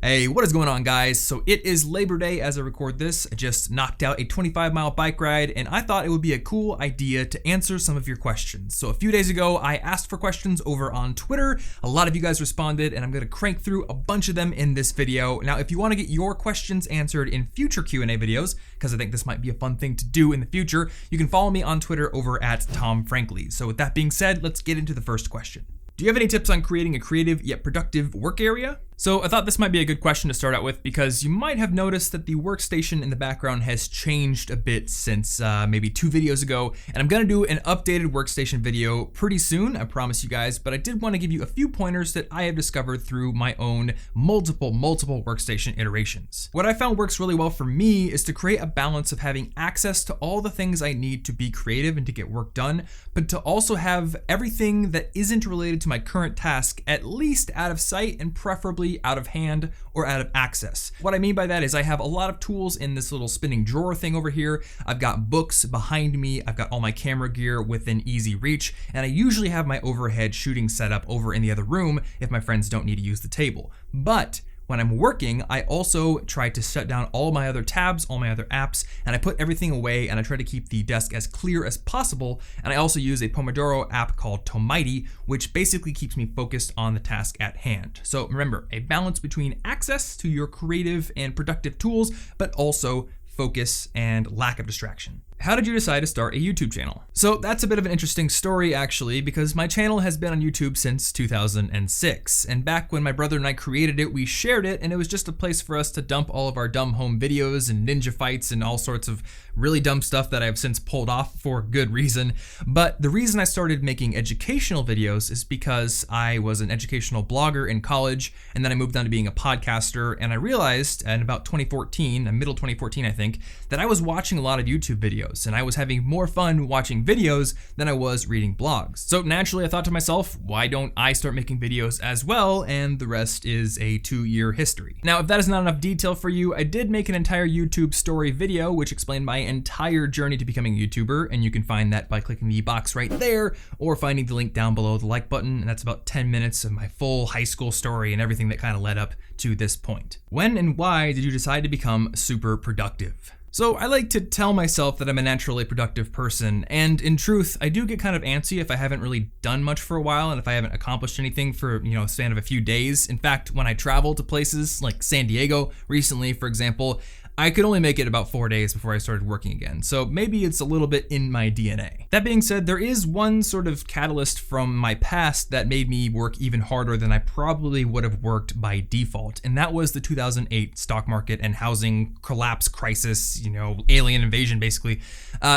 Hey, what is going on, guys? So it is Labor Day as I record this. I just knocked out a 25-mile bike ride, and I thought it would be a cool idea to answer some of your questions. So a few days ago, I asked for questions over on Twitter. A lot of you guys responded, and I'm going to crank through a bunch of them in this video. Now, if you want to get your questions answered in future Q&A videos, because I think this might be a fun thing to do in the future, you can follow me on Twitter over at Tom Frankly. So with that being said, let's get into the first question. Do you have any tips on creating a creative yet productive work area? So I thought this might be a good question to start out with because you might have noticed that the workstation in the background has changed a bit since maybe 2 videos ago, and I'm gonna do an updated workstation video pretty soon, I promise you guys, but I did want to give you a few pointers that I have discovered through my own multiple workstation iterations. What I found works really well for me is to create a balance of having access to all the things I need to be creative and to get work done, but to also have everything that isn't related to my current task at least out of sight and preferably out of hand or out of access. What I mean by that is I have a lot of tools in this little spinning drawer thing over here. I've got books behind me. I've got all my camera gear within easy reach. And I usually have my overhead shooting setup over in the other room if my friends don't need to use the table. But when I'm working, I also try to shut down all my other tabs, all my other apps, and I put everything away and I try to keep the desk as clear as possible. And I also use a Pomodoro app called Tomighty, which basically keeps me focused on the task at hand. So remember, a balance between access to your creative and productive tools, but also focus and lack of distraction. How did you decide to start a YouTube channel? So that's a bit of an interesting story actually, because my channel has been on YouTube since 2006. And back when my brother and I created it, we shared it, and it was just a place for us to dump all of our dumb home videos and ninja fights and all sorts of really dumb stuff that I've since pulled off for good reason. But the reason I started making educational videos is because I was an educational blogger in college, and then I moved on to being a podcaster, and I realized in about 2014, middle 2014 I think, that I was watching a lot of YouTube videos, and I was having more fun watching videos than I was reading blogs. So naturally I thought to myself, why don't I start making videos as well? And the rest is a 2-year history. Now, if that is not enough detail for you, I did make an entire YouTube story video which explained my entire journey to becoming a YouTuber, and you can find that by clicking the box right there or finding the link down below the like button, and that's about 10 minutes of my full high school story and everything that kind of led up to this point. When and why did you decide to become super productive? So I like to tell myself that I'm a naturally productive person, and in truth, I do get kind of antsy if I haven't really done much for a while and if I haven't accomplished anything for, a span of a few days. In fact, when I travel to places like San Diego recently, for example, I could only make it about 4 days before I started working again, so maybe it's a little bit in my DNA. That being said, there is one sort of catalyst from my past that made me work even harder than I probably would have worked by default, and that was the 2008 stock market and housing collapse crisis, alien invasion basically.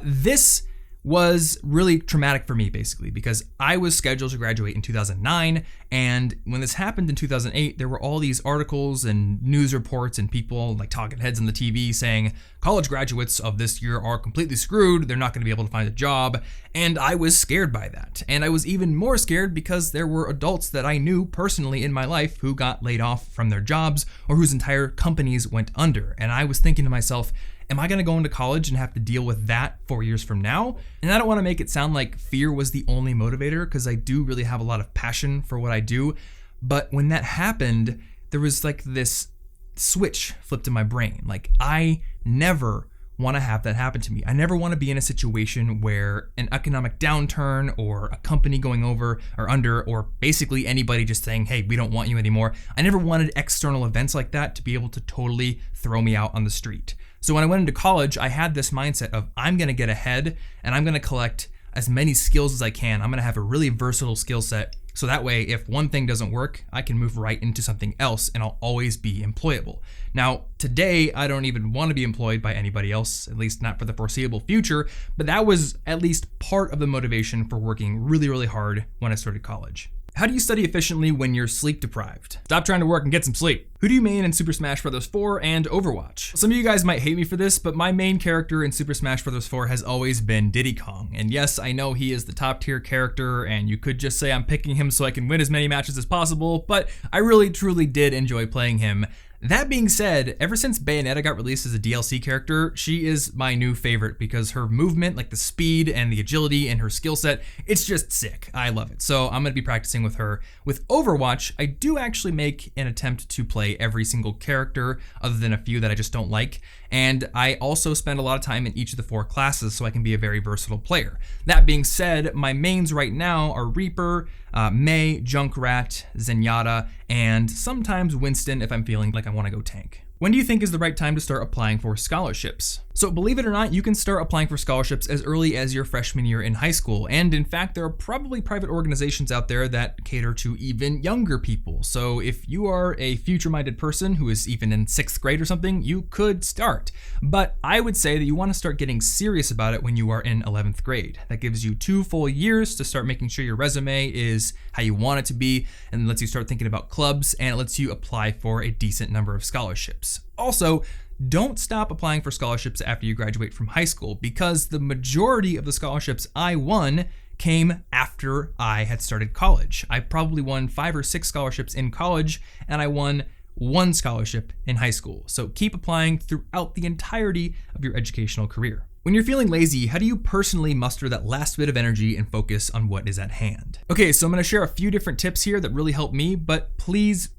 This was really traumatic for me basically because I was scheduled to graduate in 2009, and when this happened in 2008 there were all these articles and news reports and people like talking heads on the TV saying college graduates of this year are completely screwed, they're not going to be able to find a job, and I was scared by that. And I was even more scared because there were adults that I knew personally in my life who got laid off from their jobs or whose entire companies went under, and I was thinking to myself, am I gonna go into college and have to deal with that 4 years from now? And I don't wanna make it sound like fear was the only motivator, because I do really have a lot of passion for what I do. But when that happened, there was like this switch flipped in my brain. Like, I never wanna have that happen to me. I never wanna be in a situation where an economic downturn or a company going over or under, or basically anybody just saying, hey, we don't want you anymore. I never wanted external events like that to be able to totally throw me out on the street. So when I went into college, I had this mindset of I'm gonna get ahead and I'm gonna collect as many skills as I can. I'm gonna have a really versatile skill set, so that way if one thing doesn't work, I can move right into something else and I'll always be employable. Now, today, I don't even want to be employed by anybody else, at least not for the foreseeable future, but that was at least part of the motivation for working really, really hard when I started college. How do you study efficiently when you're sleep deprived? Stop trying to work and get some sleep. Who do you main in Super Smash Bros. 4 and Overwatch? Some of you guys might hate me for this, but my main character in Super Smash Bros. 4 has always been Diddy Kong. And yes, I know he is the top tier character, and you could just say I'm picking him so I can win as many matches as possible, but I really truly did enjoy playing him. That being said, ever since Bayonetta got released as a DLC character, she is my new favorite because her movement, like the speed and the agility and her skill set, it's just sick. I love it. So I'm going to be practicing with her. With Overwatch, I do actually make an attempt to play play every single character other than a few that I just don't like. And I also spend a lot of time in each of the 4 classes so I can be a very versatile player. That being said, my mains right now are Reaper, Mei, Junkrat, Zenyatta, and sometimes Winston if I'm feeling like I want to go tank. When do you think is the right time to start applying for scholarships? So believe it or not, you can start applying for scholarships as early as your freshman year in high school. And in fact, there are probably private organizations out there that cater to even younger people. So if you are a future-minded person who is even in 6th grade or something, you could start. But I would say that you want to start getting serious about it when you are in 11th grade. That gives you 2 full years to start making sure your resume is how you want it to be, and lets you start thinking about clubs, and it lets you apply for a decent number of scholarships. Also, don't stop applying for scholarships after you graduate from high school, because the majority of the scholarships I won came after I had started college. I probably won 5 or 6 scholarships in college, and I won 1 scholarship in high school. So keep applying throughout the entirety of your educational career. When you're feeling lazy, how do you personally muster that last bit of energy and focus on what is at hand? Okay, so I'm gonna share a few different tips here that really help me, but please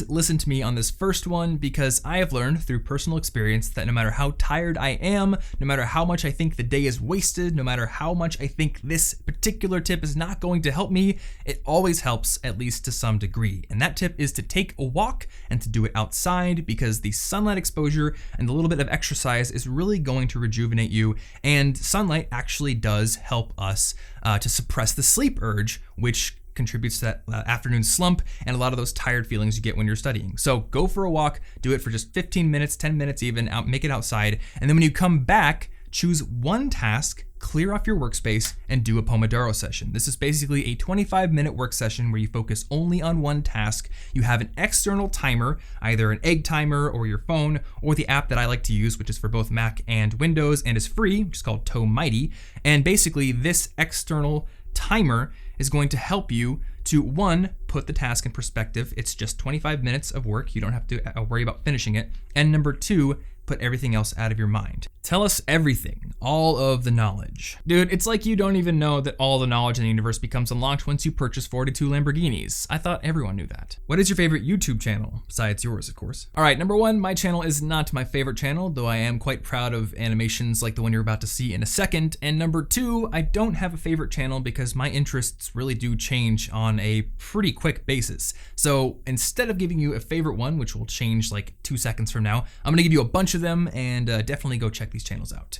listen to me on this first one, because I have learned through personal experience that no matter how tired I am, no matter how much I think the day is wasted, no matter how much I think this particular tip is not going to help me, it always helps, at least to some degree. And that tip is to take a walk and to do it outside, because the sunlight exposure and the little bit of exercise is really going to rejuvenate you, and sunlight actually does help us to suppress the sleep urge, which contributes to that afternoon slump and a lot of those tired feelings you get when you're studying. So go for a walk, do it for just 15 minutes, 10 minutes even, make it outside, and then when you come back, choose one task, clear off your workspace, and do a Pomodoro session. This is basically a 25-minute work session where you focus only on one task. You have an external timer, either an egg timer or your phone, or the app that I like to use, which is for both Mac and Windows and is free, which is called Toe Mighty. And basically this external timer is going to help you to, 1, put the task in perspective. It's just 25 minutes of work. You don't have to worry about finishing it. And number 2, put everything else out of your mind. Tell us everything, all of the knowledge. Dude, it's like you don't even know that all the knowledge in the universe becomes unlocked once you purchase 42 Lamborghinis. I thought everyone knew that. What is your favorite YouTube channel? Besides yours, of course. All right, number 1, my channel is not my favorite channel, though I am quite proud of animations like the one you're about to see in a second. And number 2, I don't have a favorite channel because my interests really do change on a pretty quick basis. So instead of giving you a favorite one, which will change like 2 seconds from now, I'm gonna give you a bunch of them, and definitely go check these channels out.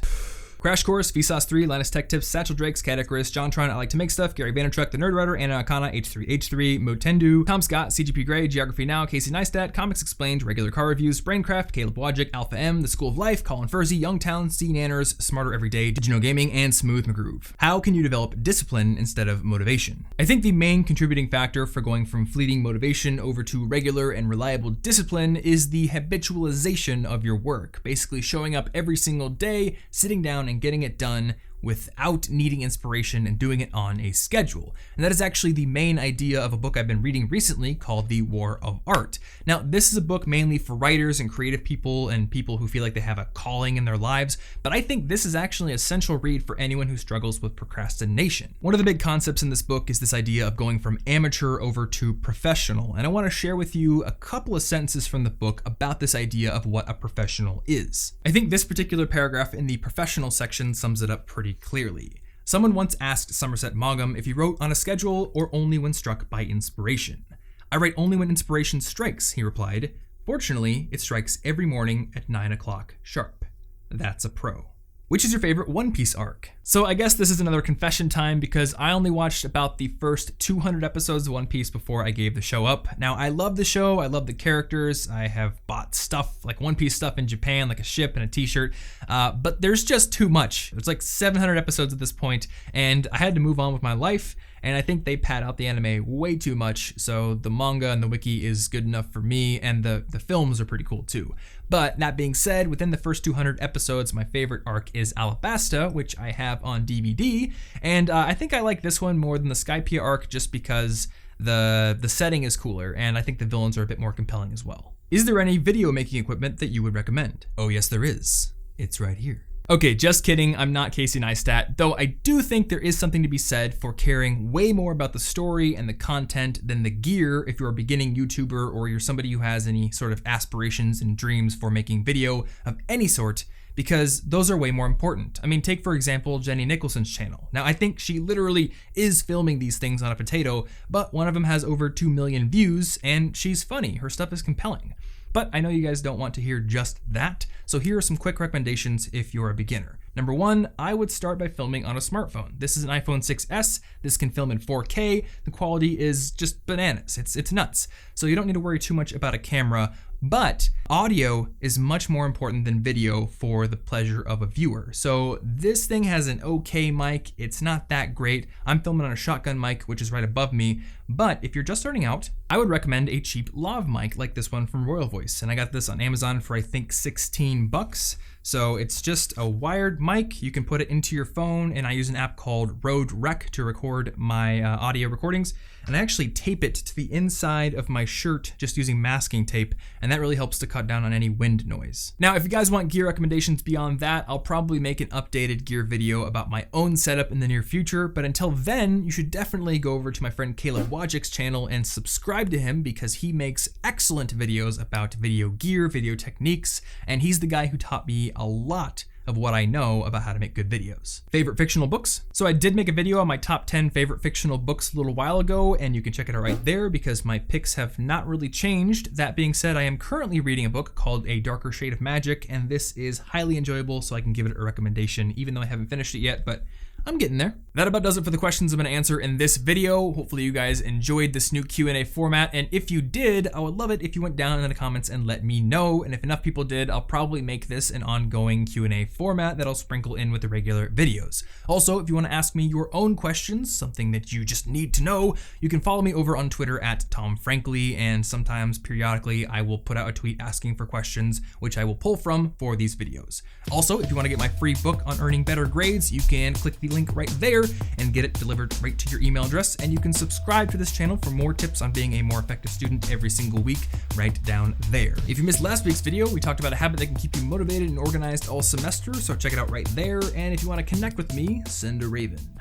Crash Course, Vsauce 3, Linus Tech Tips, Satchel Drakes, Caddicarus, JonTron, I Like to Make Stuff, Gary Vaynerchuk, The Nerdwriter, Anna Akana, H3H3, Mowtendoo, Tom Scott, CGP Grey, Geography Now, Casey Neistat, Comics Explained, Regular Car Reviews, BrainCraft, Caleb Wojcik, Alpha M, The School of Life, Colin Furze, Youngtown, Seananners, Smarter Every Day, Did You Know Gaming, and Smooth Mcgroove. How can you develop discipline instead of motivation? I think the main contributing factor for going from fleeting motivation over to regular and reliable discipline is the habitualization of your work. Basically showing up every single day, sitting down and getting it done without needing inspiration and doing it on a schedule. And that is actually the main idea of a book I've been reading recently called The War of Art. Now, this is a book mainly for writers and creative people and people who feel like they have a calling in their lives, but I think this is actually an essential read for anyone who struggles with procrastination. One of the big concepts in this book is this idea of going from amateur over to professional, and I want to share with you a couple of sentences from the book about this idea of what a professional is. I think this particular paragraph in the professional section sums it up pretty clearly. Someone once asked Somerset Maugham if he wrote on a schedule or only when struck by inspiration. "I write only when inspiration strikes," he replied. "Fortunately, it strikes every morning at 9 o'clock sharp. That's a pro." Which is your favorite One Piece arc? So I guess this is another confession time because I only watched about the first 200 episodes of One Piece before I gave the show up. Now, I love the show, I love the characters, I have bought stuff, like One Piece stuff in Japan, like a ship and a t-shirt, but there's just too much. There's like 700 episodes at this point, and I had to move on with my life, and I think they pad out the anime way too much, so the manga and the wiki is good enough for me, and the films are pretty cool too. But that being said, within the first 200 episodes, my favorite arc is Alabasta, which I have on DVD, and I think I like this one more than the Skypiea arc just because the setting is cooler, and I think the villains are a bit more compelling as well. Is there any video making equipment that you would recommend? Oh yes, there is. It's right here. Okay, just kidding, I'm not Casey Neistat, though I do think there is something to be said for caring way more about the story and the content than the gear if you're a beginning YouTuber or you're somebody who has any sort of aspirations and dreams for making video of any sort, because those are way more important. I mean, take for example Jenny Nicholson's channel. Now I think she literally is filming these things on a potato, but one of them has over 2 million views and she's funny, her stuff is compelling. But I know you guys don't want to hear just that, so here are some quick recommendations if you're a beginner. Number one, I would start by filming on a smartphone. This is an iPhone 6s, this can film in 4K, the quality is just bananas, it's nuts. So you don't need to worry too much about a camera, but audio is much more important than video for the pleasure of a viewer. So this thing has an okay mic, it's not that great. I'm filming on a shotgun mic, which is right above me, but if you're just starting out, I would recommend a cheap lav mic like this one from Royal Voice, and I got this on Amazon for I think 16 bucks. So it's just a wired mic, you can put it into your phone, and I use an app called Rode Rec to record my audio recordings, and I actually tape it to the inside of my shirt just using masking tape, and that really helps to cut down on any wind noise. Now, if you guys want gear recommendations beyond that, I'll probably make an updated gear video about my own setup in the near future, but until then, you should definitely go over to my friend Wojcik's channel and subscribe to him because he makes excellent videos about video gear, video techniques, and he's the guy who taught me a lot of what I know about how to make good videos. Favorite fictional books? So I did make a video on my top 10 favorite fictional books a little while ago, and you can check it out right there because my picks have not really changed. That being said, I am currently reading a book called A Darker Shade of Magic, and this is highly enjoyable, so I can give it a recommendation, even though I haven't finished it yet, but I'm getting there. That about does it for the questions I'm gonna answer in this video. Hopefully you guys enjoyed this new Q&A format, and if you did, I would love it if you went down in the comments and let me know, and if enough people did, I'll probably make this an ongoing Q&A format that I'll sprinkle in with the regular videos. Also, if you wanna ask me your own questions, something that you just need to know, you can follow me over on Twitter at TomFrankly, and sometimes, periodically, I will put out a tweet asking for questions, which I will pull from for these videos. Also, if you wanna get my free book on earning better grades, you can click the link right there and get it delivered right to your email address, and you can subscribe to this channel for more tips on being a more effective student every single week right down there. If you missed last week's video, we talked about a habit that can keep you motivated and organized all semester, so check it out right there, and if you want to connect with me, send a raven.